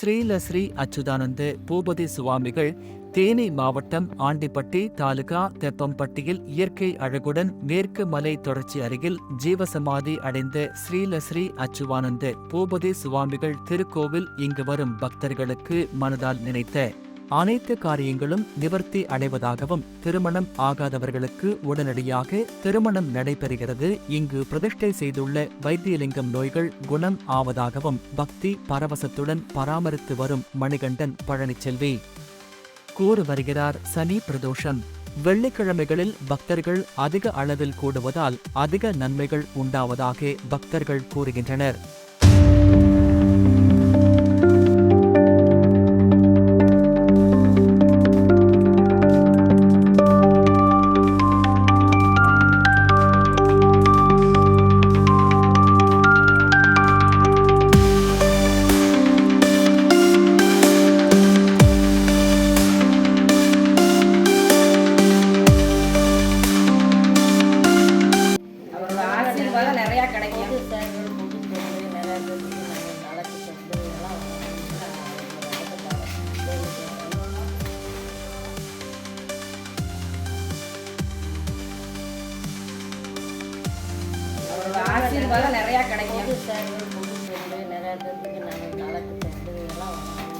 ஸ்ரீலஸ்ரீ அச்சுதானந்த பூபதி சுவாமிகள் தேனி மாவட்டம் ஆண்டிப்பட்டி தாலுகா தெப்பம்பட்டியில் இயற்கை அழகுடன் மேற்கு மலை தொடர்ச்சி அருகில் ஜீவசமாதி அடைந்த ஸ்ரீலஸ்ரீ அச்சுவானந்த பூபதி சுவாமிகள் திருக்கோவில் இங்கு வரும் பக்தர்களுக்கு மனதால் நினைத்த அனைத்து காரியங்களும் நிவர்த்தி அடைவதாகவும், திருமணம் ஆகாதவர்களுக்கு உடனடியாக திருமணம் நடைபெறுகிறது. இங்கு பிரதிஷ்டை செய்துள்ள வைத்தியலிங்கம் நோய்கள் குணம் ஆவதாகவும் பக்தி பரவசத்துடன் பராமரித்து வரும் மணிகண்டன் பழனிச்செல்வி கூறு வருகிறார். சனி பிரதோஷம் வெள்ளிக்கிழமைகளில் பக்தர்கள் அதிக அளவில் கூடுவதால் அதிக நன்மைகள் உண்டாவதாக பக்தர்கள் கூறுகின்றனர். நிறையா கிடைக்கும். ஆசீர்வாதம் நிறையா கிடைக்கும். நிறையா பேருக்கு நாங்கள் நலக்கு எல்லாம்